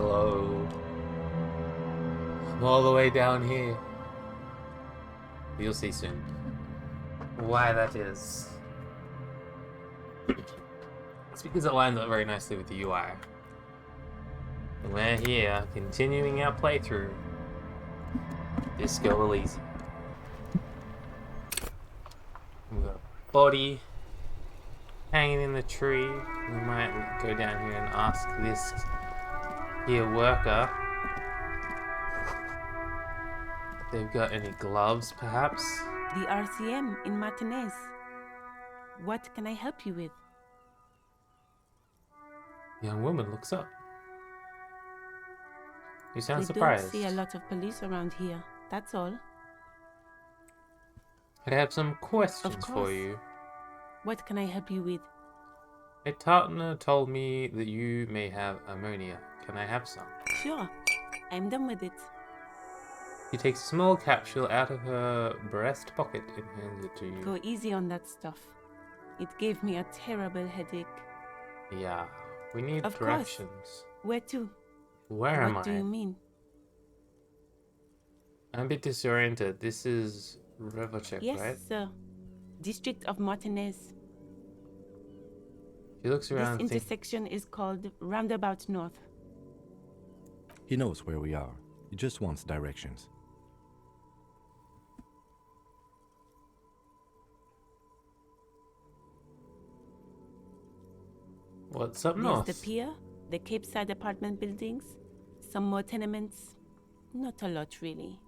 Hello. I'm all the way down here. You'll see soon why that is. It's because it lines up very nicely with the UI. And we're here, continuing our playthrough. Disco Elysium. We've got a body hanging in the tree. We might go down here and ask this here worker if they've got any gloves, perhaps. The RCM in Martinez. What can I help you with? Young woman looks up. You sound We surprised. don't see a lot of police around here, that's all. I have some questions Of for course. you. What can I help you with? A partner told me that you may have ammonia. Can I have some? Sure, I'm done with it. She takes a small capsule out of her breast pocket and hands it to you. Go easy on that stuff. It gave me a terrible headache. Yeah, we need Of directions. course. Where to? Where am I? What do you mean? I'm a bit disoriented. This is Revochek, Yes, right? sir. District of Martinez. She looks This around and thinks, intersection is called Roundabout North. He knows where we are. He just wants directions. what's up There's north? the pier, the Cape Side apartment buildings, some more tenements. Not a lot, really.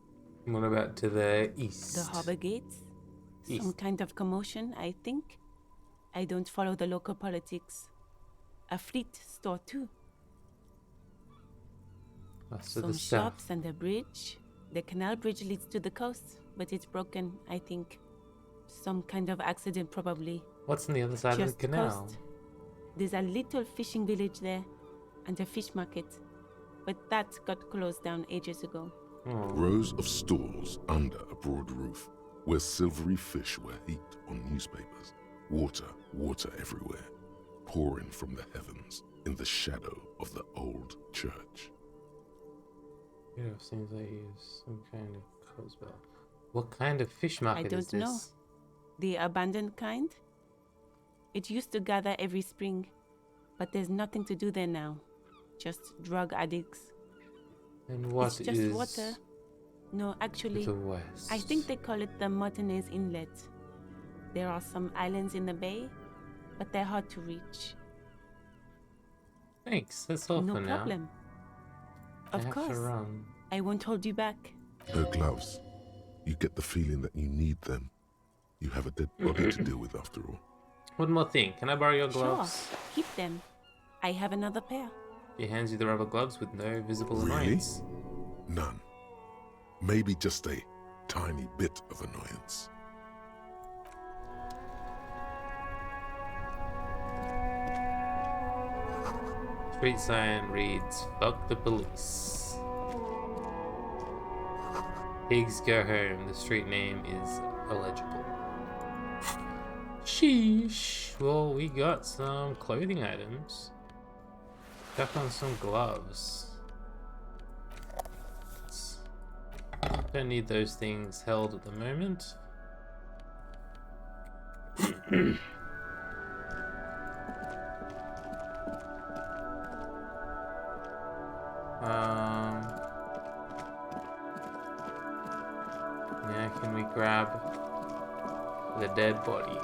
What about to the east? The harbor gates. Some East. kind of commotion, I think. I don't follow the local politics. A fleet store, too. That's to Some the shops south. and a bridge. The canal bridge leads to the coast, but it's broken, I think. Some kind of accident, probably. What's on the other side of Just the canal? coast. There's a little fishing village there, and a fish market. But that got closed down ages ago. Oh. Rows of stalls under a broad roof, where silvery fish were heaped on newspapers. Water everywhere, pouring from the heavens in the shadow of the old church. Yeah, seems like he's some kind of Cosbell. What kind of fish market is don't this? know. The abandoned kind? It used to gather every spring, but there's nothing to do there now. Just drug addicts. And what It's just is water. No, to actually, the west? I think they call it the Martinez Inlet. There are some islands in the bay, but they're hard to reach. Thanks, that's all No for now. problem. I Of have to course. run. I won't hold you back. Her gloves. You get the feeling that you need them. You have a dead body to deal with after all. One more thing, can I borrow your gloves? Sure, keep them. I have another pair. He hands you the rubber gloves with no visible Really? annoyance. None. Maybe just a tiny bit of annoyance. Street sign reads, "Fuck the police." Pigs go home. The street name is illegible. Sheesh. Well, we got some clothing items. Stuck on some gloves. Don't need those things held at the moment. Now can we grab the dead body?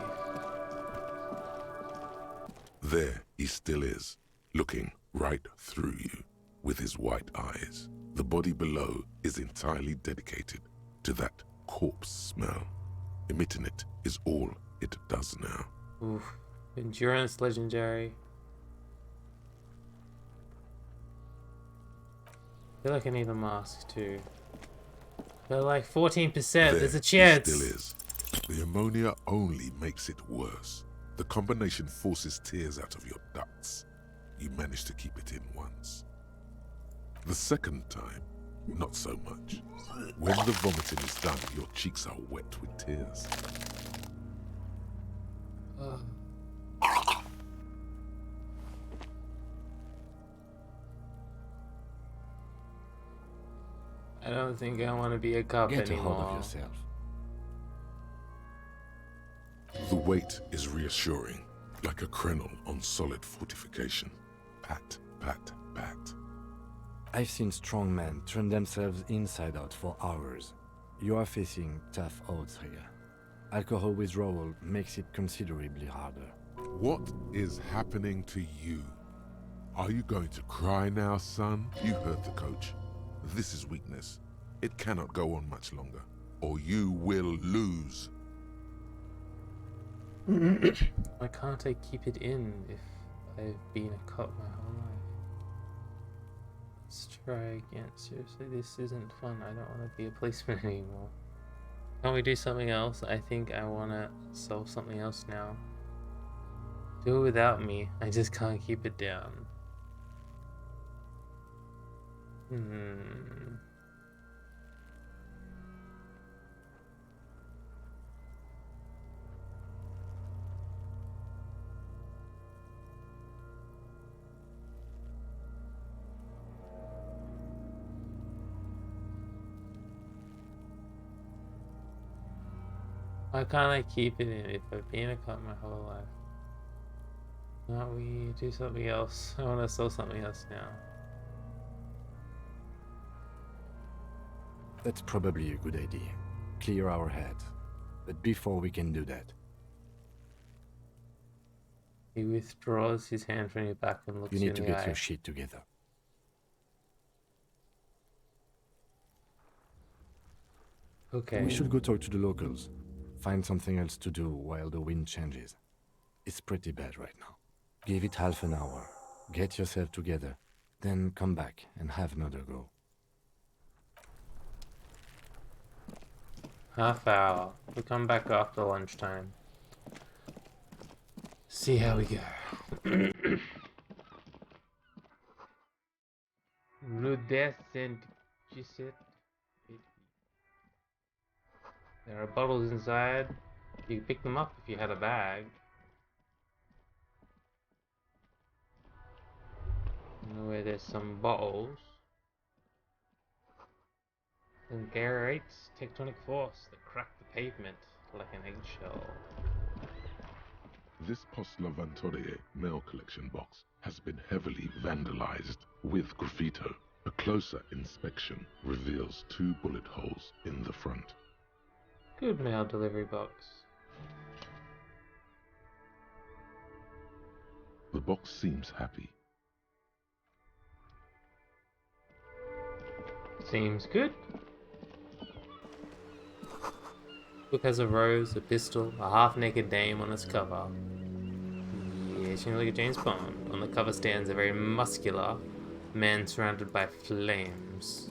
There he still is, looking right through you with his white eyes. The body below is entirely dedicated to that corpse smell. Emitting it is all it does now. Oof. Endurance legendary. I feel like I need a mask too. They're like 14%. There's a chance. He still is. The ammonia only makes it worse. The combination forces tears out of your ducts. You manage to keep it in once. The second time, not so much. When the vomiting is done, your cheeks are wet with tears. I don't think I want to be a cop Get a anymore. hold of yourself. The weight is reassuring, like a crenel on solid fortification. Pat, pat, pat. I've seen strong men turn themselves inside out for hours. You are facing tough odds here. Alcohol withdrawal makes it considerably harder. What is happening to you? Are you going to cry now, son? You heard the coach. This is weakness. It cannot go on much longer, or you will lose. Why can't I keep it in if I've been a cop my whole life? Let's try again. Seriously, this isn't fun. I don't want to be a policeman anymore. Can't we do something else? I think I want to solve something else now. Do it without me. I just can't keep it down. Why can't I keep it in if I've been a cop my whole life? Can't we do something else? I want to sell something else now. That's probably a good idea. Clear our heads. But before we can do that, He withdraws his hand from your back and looks you you need in to the get eye. your shit together. Okay. We should go talk to the locals. Find something else to do while the wind changes. It's pretty bad right now. Give it half an hour. Get yourself together. Then come back and have another go. Half hour. We'll come back after lunchtime. See how we go. Rudescent Gisette. There are bottles inside. You could pick them up if you had a bag. I know where there's some bottles. Generates tectonic force that cracked the pavement like an eggshell. This Post Lavantorie mail collection box has been heavily vandalized with graffito. A closer inspection reveals 2 bullet holes in the front. Good mail delivery box. The box seems happy. Seems good. Book has a rose, a pistol, a half-naked dame on its cover. Yeah, she looks like a James Bond. On the cover stands a very muscular man surrounded by flames.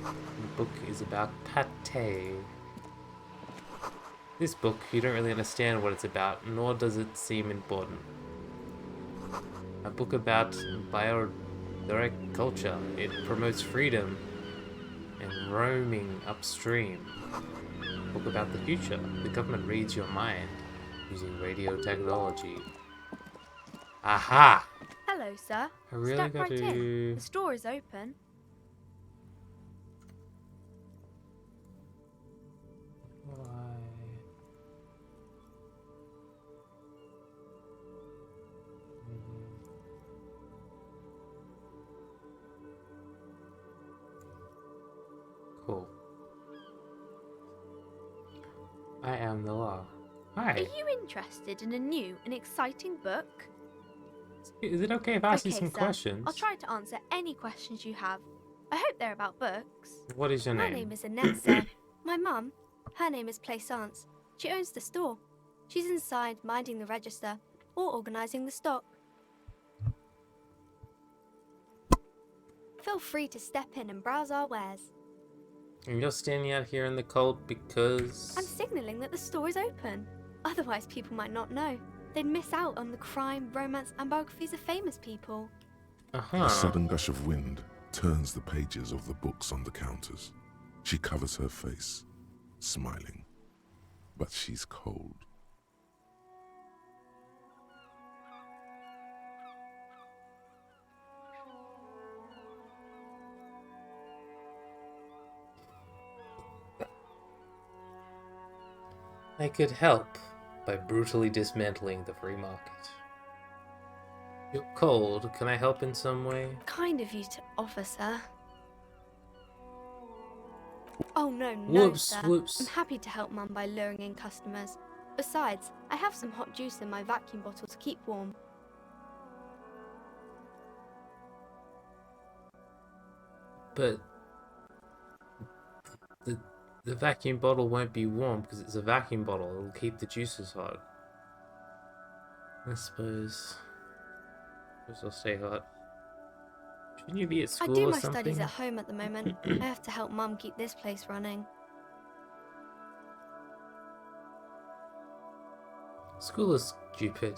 The book is about pate. This book, you don't really understand what it's about, nor does it seem important. A book about biodirect culture. It promotes freedom and roaming upstream. A book about the future. The government reads your mind using radio technology. Aha! Hello, sir. I really Step got right in. to... The store is open. Why? Cool. I am the law. Are Hi. you interested in a new and exciting book? Is it okay if I ask you Okay, some sir. questions? I'll try to answer any questions you have. I hope they're about books. What is your My name? name is Annette, sir. My mum, her name is Plaisance. She owns the store. She's inside minding the register or organising the stock. Feel free to step in and browse our wares. And you're standing out here in the cold because... I'm signalling that the store is open. Otherwise, people might not know. They'd miss out on the crime, romance, and biographies of famous people. A sudden gush of wind turns the pages of the books on the counters. She covers her face, smiling. But she's cold. I could help by brutally dismantling the free market. You're cold. Can I help in some way? Kind of you to offer, sir. Oh, no, Whoops, sir. whoops. I'm happy to help Mum by luring in customers. Besides, I have some hot juice in my vacuum bottle to keep warm. But the vacuum bottle won't be warm because it's a vacuum bottle. It'll keep the juices hot. I suppose I'll stay hot. Shouldn't you be at I school do or my something? studies at home at the moment. I have to help Mum keep this place running. School is stupid.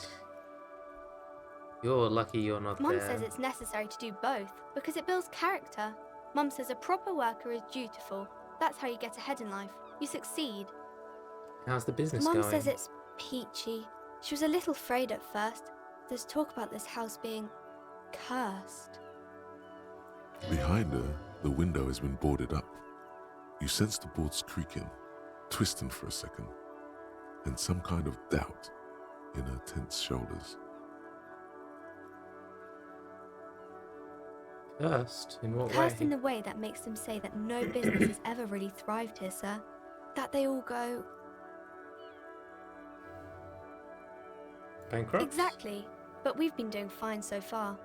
You're lucky you're not Mum there. says it's necessary to do both because it builds character. Mum says a proper worker is dutiful. That's how you get ahead in life. You succeed. How's the business Mum going? says it's peachy. She was a little afraid at first. There's talk about this house being cursed. Behind her, the window has been boarded up. You sense the boards creaking, twisting for a second, and some kind of doubt in her tense shoulders. Cursed? In what Cursed way? in the way that makes them say that no business has ever really thrived here, sir. That they all go... Bankrupt? Exactly. But we've been doing fine so far.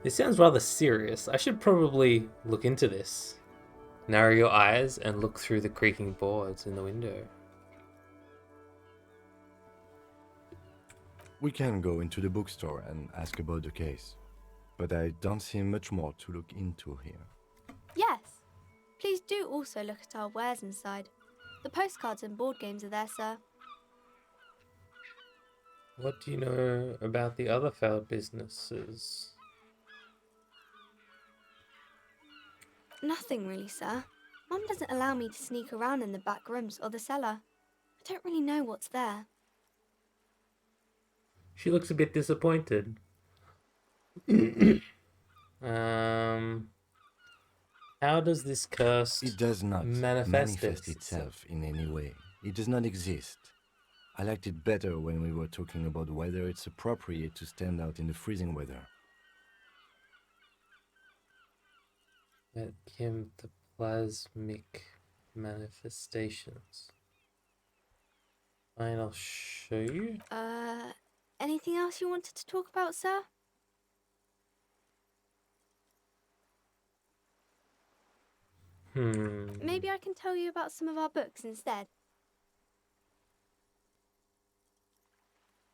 This sounds rather serious. I should probably look into this. Narrow your eyes and look through the creaking boards in the window. We can go into the bookstore and ask about the case, but I don't see much more to look into here. Yes. Please do also look at our wares inside. The postcards and board games are there, sir. What do you know about the other failed businesses? Nothing really, sir. Mum doesn't allow me to sneak around in the back rooms or the cellar. I don't really know what's there. She looks a bit disappointed. How does this curse It does not manifest itself in any way. It does not exist. I liked it better when we were talking about whether it's appropriate to stand out in the freezing weather. The plasmic manifestations. Fine, I'll show you. Anything else you wanted to talk about, sir? Maybe I can tell you about some of our books instead.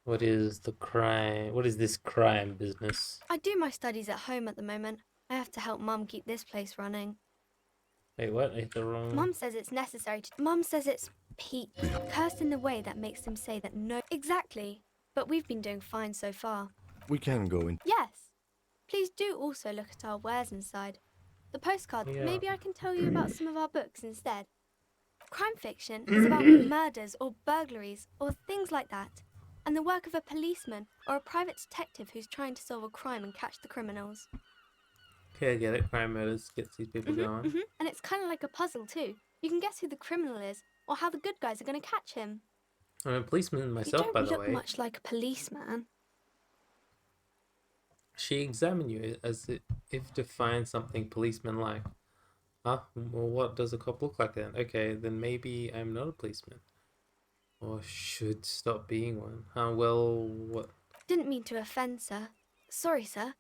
What is the crime? What is this crime business? I do my studies at home at the moment. I have to help Mum keep this place running. Wait, what? I hit the wrong... Mum says it's necessary to... Mum says it's cursed in the way that makes them say that no... Exactly. But we've been doing fine so far. We can go in. Yes. Please do also look at our wares inside. The postcards. Yeah. Maybe I can tell you about some of our books instead. Crime fiction is about murders or burglaries or things like that, and the work of a policeman or a private detective who's trying to solve a crime and catch the criminals. Okay, I get it. Crime murders gets these people going. And it's kind of like a puzzle too. You can guess who the criminal is or how the good guys are going to catch him. I'm a policeman myself, you by don't the look way. much like a policeman. She examined you as if to find something policeman-like. Huh? Well, what does a cop look like then? Okay, then maybe I'm not a policeman. Or should stop being one. Well, what? Didn't mean to offend, sir. Sorry, sir.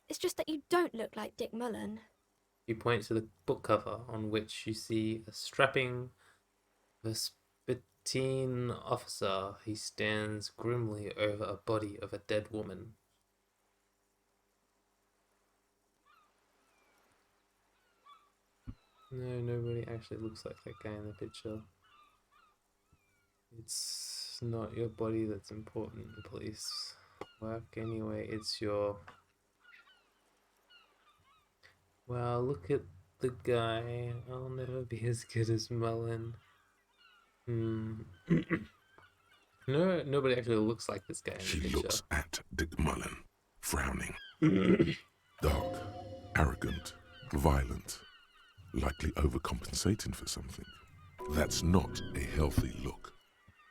It's just that you don't look like Dick Mullen. You point to the book cover on which you see a strapping Vespertine officer. He stands grimly over a body of a dead woman. No, nobody actually looks like that guy in the picture. It's not your body that's important in police work anyway, it's your... Wow, look at the guy. I'll never be as good as Mullen. No, nobody actually looks like this guy in the She picture. looks at Dick Mullen, frowning. Dark Arrogant, violent, likely overcompensating for something. That's not a healthy look.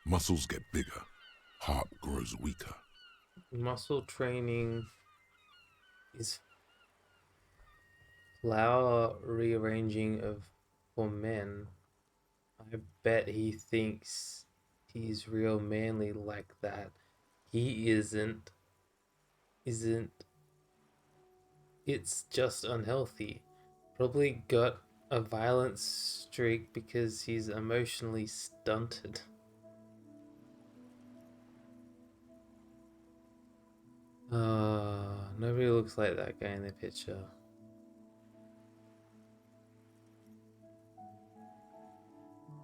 Muscles get bigger, heart grows weaker. Muscle training is flower rearranging for men. I bet he thinks he's real manly like that. He isn't. It's just unhealthy. Probably got a violent streak because he's emotionally stunted. Nobody looks like that guy in the picture.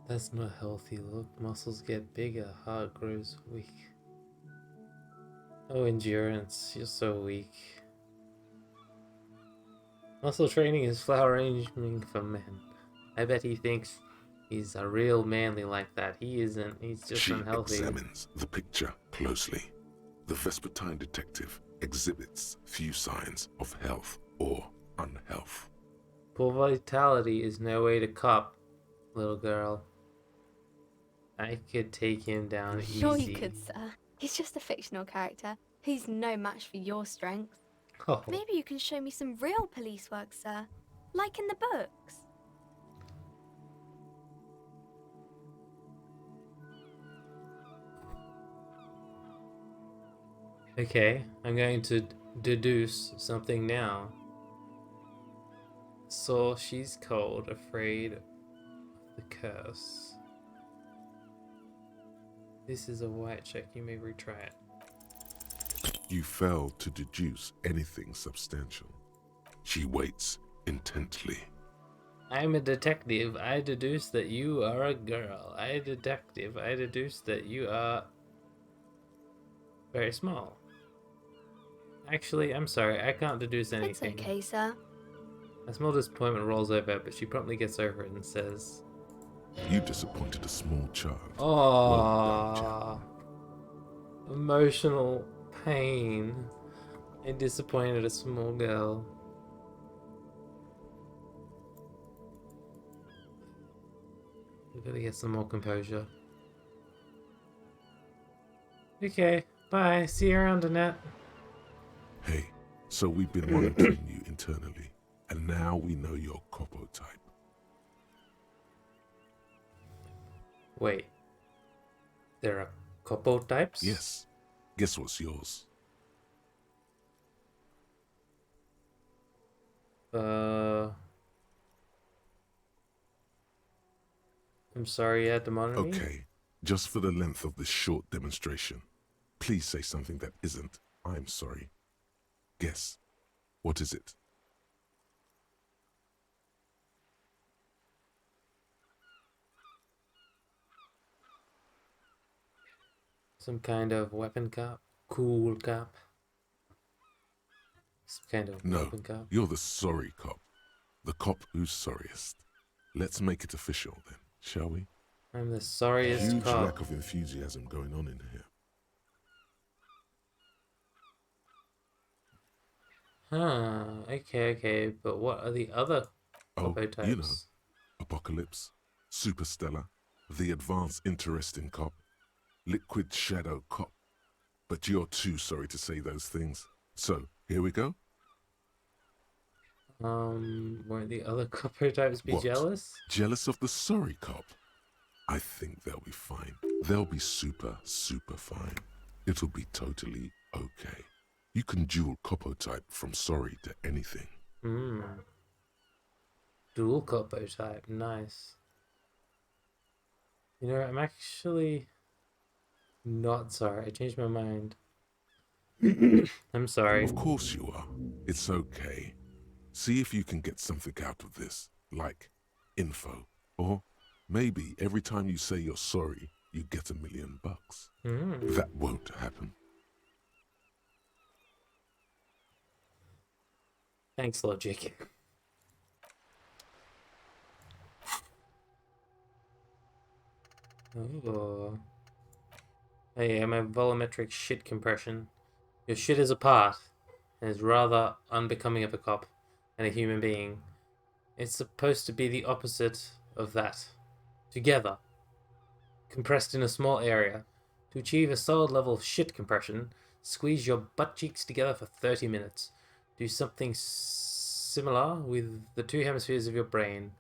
That's not a healthy look. Muscles get bigger, heart grows weak. Oh, endurance. You're so weak. Muscle training is flower arranging for men. I bet he thinks he's a real manly like that. He isn't. He's just She unhealthy. examines the picture closely. The Vespertine detective exhibits few signs of health or unhealth. Poor vitality is no way to cop, little girl. I could take him down easy. Sure you could, sir. He's just a fictional character. He's no match for your strength. Oh. Maybe you can show me some real police work, sir. Like in the books. Okay, I'm going to deduce something now. So she's cold, afraid of the curse. This is a white check. You may retry it. You fail to deduce anything substantial. She waits intently. I'm a detective. I deduce that you are a girl. I deduce that you are very small. Actually, I'm sorry. I can't deduce anything. It's okay, sir. A small disappointment rolls over, but she promptly gets over it and says, You disappointed a small child. Well done, "Oh, emotional pain. I disappointed a small girl." We've got to get some more composure. Okay, bye. See you around, Annette. Hey, so we've been monitoring you internally, and now we know your Copo type. Wait. There are couple types? Yes. Guess what's yours? I'm sorry you had to monitor me? Okay, just for the length of this short demonstration, please say something that isn't, I'm sorry. Guess. What is it? Some kind of weapon cop? Cool cop? Some kind of No, weapon cop? you're the sorry cop. The cop who's sorriest. Let's make it official then, shall we? I'm the sorriest Huge cop. lack of enthusiasm going on in here. Okay, but what are the other Oh, Copo types? you know, Apocalypse, Superstellar, the advanced interesting cop, Liquid Shadow cop. But you're too sorry to say those things. So, here we go? Won't the other Copo types be What? jealous? Jealous of the sorry cop? I think they'll be fine. They'll be super fine. It'll be totally okay. You can dual Copo type from sorry to anything. Dual Copo type, nice. You know, I'm actually not sorry. I changed my mind. I'm sorry. Of course you are. It's okay. See if you can get something out of this, like info. Or maybe every time you say you're sorry, you get $1 million. That won't happen. Thanks, Logic. Oh. Hey, I'm a volumetric shit compression. Your shit is apart, and is rather unbecoming of a cop. and a human being. It's supposed to be the opposite of that. Together, compressed in a small area. To achieve a solid level of shit compression, squeeze your butt cheeks together for 30 minutes. Do something similar with the two hemispheres of your brain.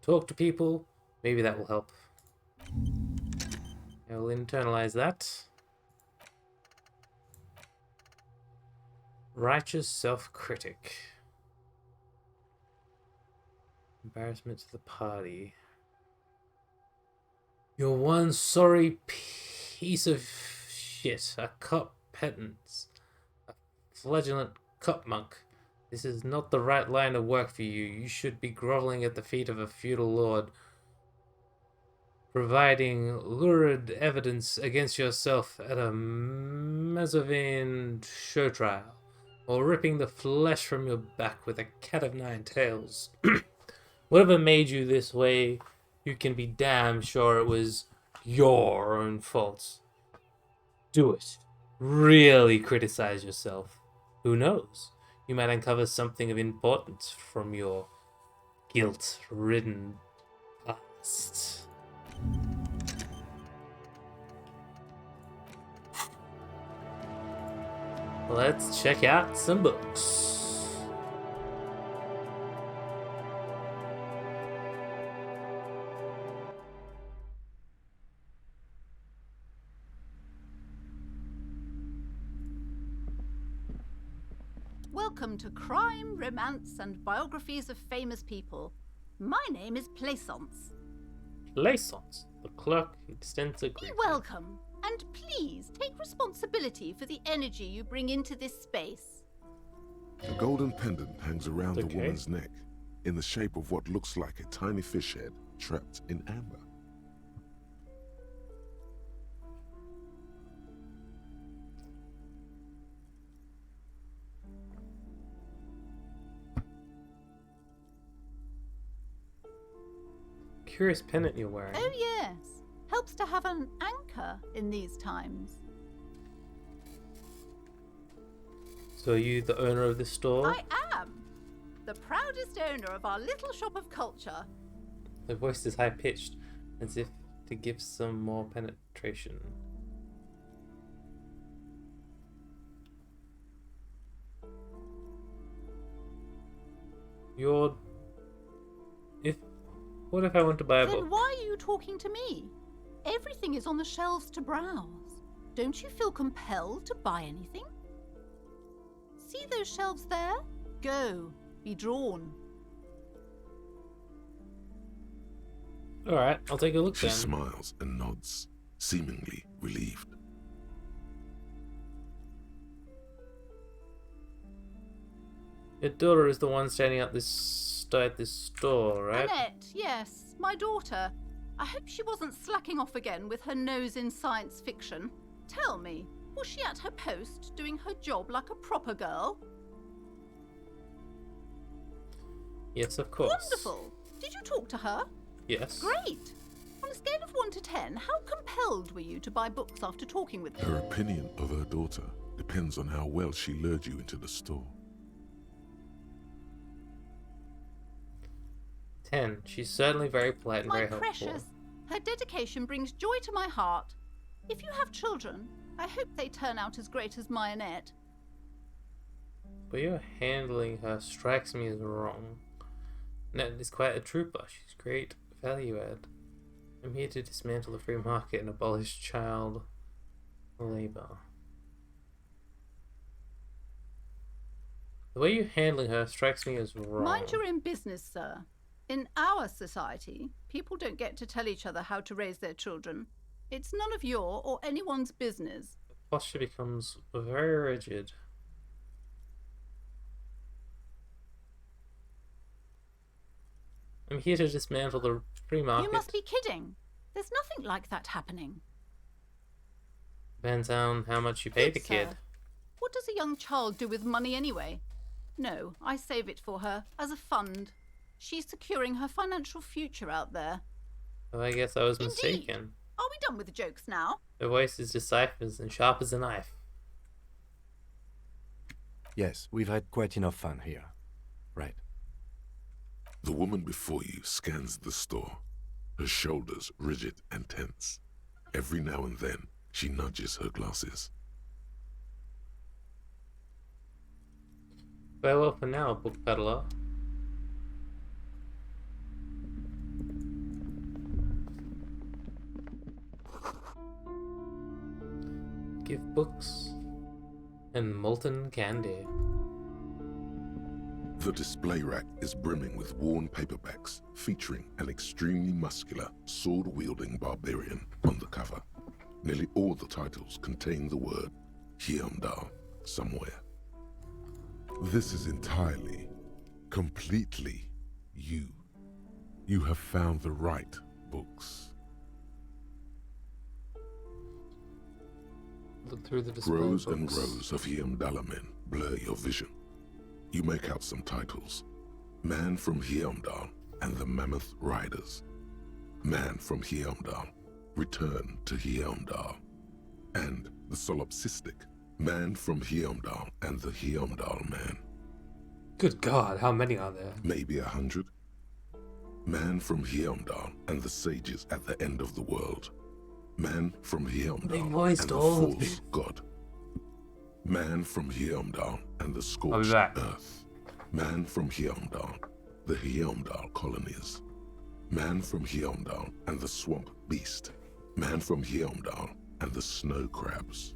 Talk to people, maybe that will help. I will internalize that. Righteous self-critic. Embarrassment to the party. You're one sorry piece of shit. A cop pedant. A flagellant cop monk. This is not the right line of work for you. You should be groveling at the feet of a feudal lord, providing lurid evidence against yourself at a Mazavian show trial, or ripping the flesh from your back with a cat of nine tails. Whatever made you this way, you can be damn sure it was your own fault. Do it. Really criticize yourself. Who knows? You might uncover something of importance from your guilt-ridden past. Let's check out some books. Welcome to Crime, Romance, and Biographies of Famous People. My name is Plaisance. Plaisance. The clerk extends a Be greeting. welcome, and please take responsibility for the energy you bring into this space. A golden pendant hangs around the Okay. woman's neck, in the shape of what looks like a tiny fish head trapped in amber. Curious pendant you're wearing. Oh yes, helps to have an anchor in these times. So are you the owner of this store? I am the proudest owner of our little shop of culture. The voice is high-pitched, as if to give some more penetration. You're... What if I want to buy a Then book? why are you talking to me? Everything is on the shelves to browse. Don't you feel compelled to buy anything? See those shelves there? Go, be drawn. Alright, I'll take a look She then. smiles and nods, seemingly relieved. Your daughter is the one standing at this store, right? Annette, yes, my daughter. I hope she wasn't slacking off again with her nose in science fiction. Tell me, was she at her post doing her job like a proper girl? Yes, of course. Wonderful. Did you talk to her? Yes. Great. On a scale of 1 to 10, how compelled were you to buy books after talking with her? Her opinion of her daughter depends on how well she lured you into the store. 10. She's certainly very polite and My very helpful. precious, her dedication brings joy to my heart. If you have children, I hope they turn out as great as my Annette. But your handling her strikes me as wrong. Ned is quite a trooper. She's great value add. I'm here to dismantle the free market and abolish child labor. The way you're handling her strikes me as wrong. Mind your own business, sir. In our society, people don't get to tell each other how to raise their children. It's none of your or anyone's business. The posture becomes very rigid. I'm here to dismantle the free market. You must be kidding. There's nothing like that happening. Depends on how much you pay the Good, kid. sir. What does a young child do with money anyway? No, I save it for her as a fund. She's securing her financial future out there. Oh, I guess I was Indeed. mistaken. Are we done with the jokes now? Her voice is deciphers and sharp as a knife. Yes, we've had quite enough fun here. Right. The woman before you scans the store, her shoulders rigid and tense. Every now and then, she nudges her glasses. Farewell for now, book peddler. Give books and molten candy. The display rack is brimming with worn paperbacks featuring an extremely muscular, sword-wielding barbarian on the cover. Nearly all the titles contain the word Hyamdal somewhere. This is entirely, completely you. You have found the right books. Look through the display Rows books. and rows of Hyamdala men blur your vision. You make out some titles. Man from Hyamdal and the Mammoth Riders. Man from Hyamdal, Return to Hyamdal. And the solipsistic Man from Hyamdal and the Hyamdal Man. Good God, how many are there? Maybe 100. Man from Hyamdal and the sages at the end of the world. Man from They Hyamdal voiced and the all of false god. Man from Hyamdal and the I'll be scorched back. earth. Man from Hyamdal, the Hyamdal colonies. Man from Hyamdal and the swamp beast. Man from Hyamdal and the snow crabs.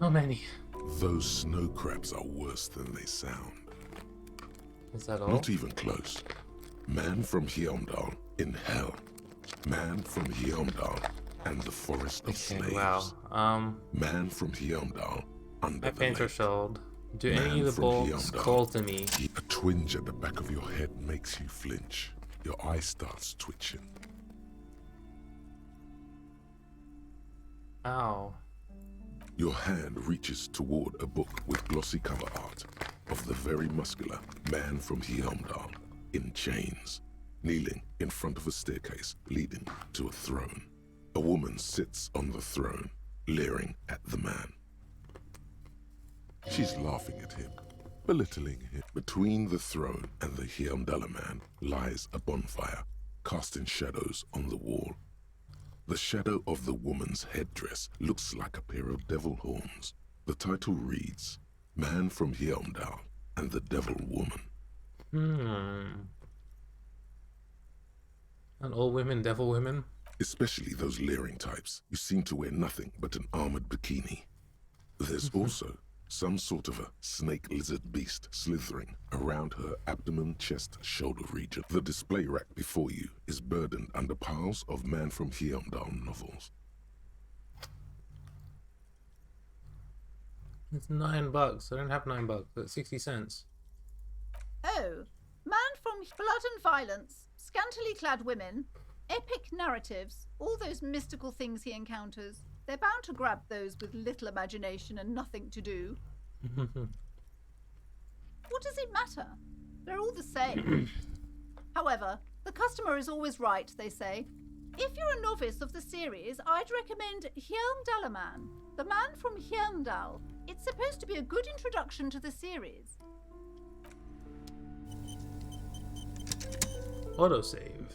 So many. Those snow crabs are worse than they sound. Is that all? Not even close. Man from Hyamdal in hell. Man from Hyamdal and the forest of Okay, slaves. wow. Man from Hyamdal under My the painter lake. shelled. Do Man any of the from bulbs Hyamdal. call to me? A twinge at the back of your head makes you flinch. Your eye starts twitching. Ow. Your hand reaches toward a book with glossy cover art of the very muscular man from Hyamdal in chains, kneeling in front of a staircase leading to a throne. A woman sits on the throne, leering at the man. She's laughing at him, belittling him. Between the throne and the Hyamdala man lies a bonfire, casting shadows on the wall. The shadow of the woman's headdress looks like a pair of devil horns. The title reads, Man from Hyamdal and the Devil Woman. And all women devil women? Especially those leering types who seem to wear nothing but an armored bikini. There's also some sort of a snake lizard beast slithering around her abdomen, chest, shoulder region. The display rack before you is burdened under piles of Man from Hyamdal novels. It's $9. I don't have $9. That's 60 cents. Oh, man from blood and violence, scantily clad women, epic narratives, all those mystical things he encounters. They're bound to grab those with little imagination and nothing to do. What does it matter? They're all the same. However, the customer is always right, they say. If you're a novice of the series, I'd recommend Hyamdalaman, the man from Hyamdal. It's supposed to be a good introduction to the series. Autosave.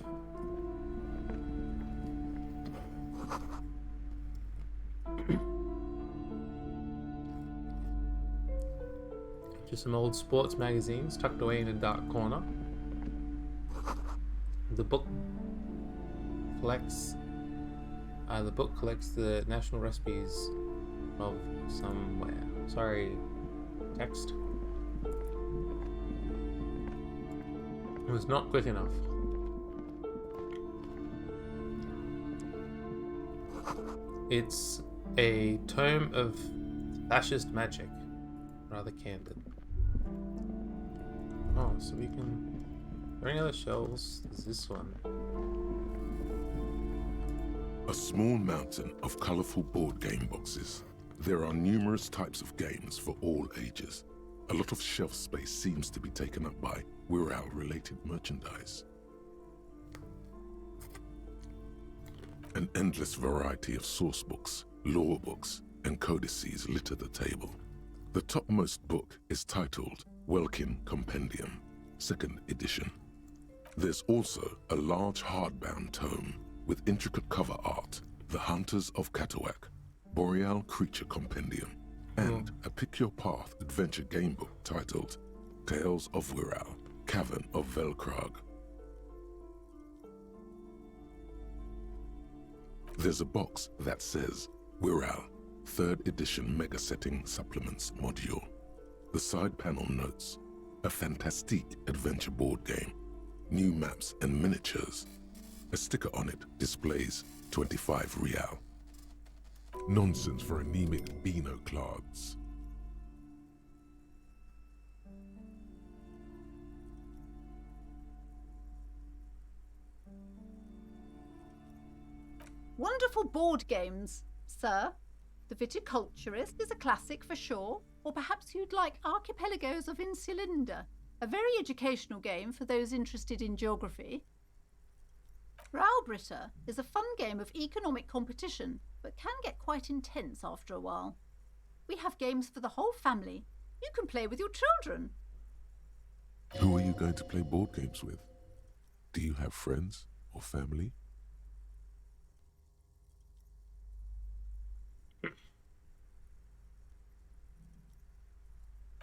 Just some old sports magazines tucked away in a dark corner. The book collects the national recipes of somewhere. Sorry, text. It was not quick enough. It's a tome of fascist magic. Rather candid. Oh, so we can... Are there any other shelves? There's this one. A small mountain of colorful board game boxes. There are numerous types of games for all ages. A lot of shelf space seems to be taken up by Wirral-related merchandise. An endless variety of sourcebooks, lore books, and codices litter the table. The topmost book is titled Welkin Compendium, 2nd edition. There's also a large hardbound tome with intricate cover art, The Hunters of Catawak, Boreal Creature Compendium, and a Pick Your Path adventure game book titled Tales of Wirral, Cavern of Velkrag. There's a box that says Wirral, 3rd edition Mega Setting Supplements Module. The side panel notes, a fantastique adventure board game, new maps and miniatures. A sticker on it displays 25 real. Nonsense for anemic Beano-clads. Wonderful board games, sir. The Viticulturist is a classic for sure, or perhaps you'd like Archipelagos of Insulinda, a very educational game for those interested in geography. Raubritter is a fun game of economic competition, but can get quite intense after a while. We have games for the whole family. You can play with your children. Who are you going to play board games with? Do you have friends or family?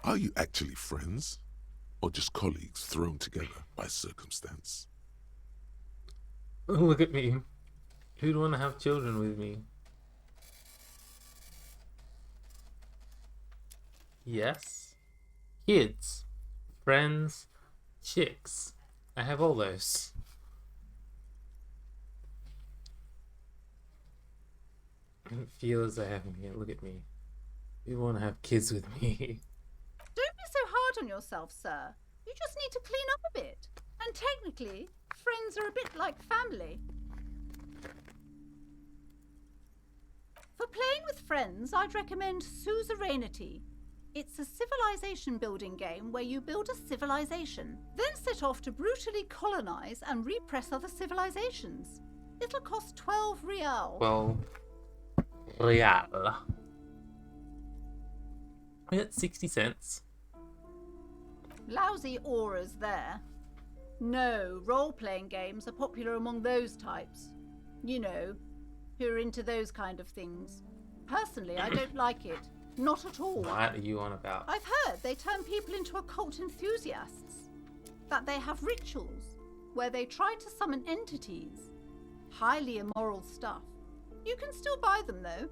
Are you actually friends, or just colleagues thrown together by circumstance? Look at me. Who'd want to have children with me? Yes. Kids. Friends. Chicks. I have all those. I don't feel as I have them yet. Look at me. You want to have kids with me? Don't be so hard on yourself, sir. You just need to clean up a bit. And technically, friends are a bit like family. For playing with friends, I'd recommend Suzerainty. It's a civilization building game where you build a civilization, then set off to brutally colonize and repress other civilizations. It'll cost 12 real. Well, real. I got 60 cents. Lousy auras there. No, role-playing games are popular among those types. You know, who are into those kind of things. Personally, I don't like it. Not at all. What are you on about? I've heard they turn people into occult enthusiasts. That they have rituals where they try to summon entities. Highly immoral stuff. You can still buy them though.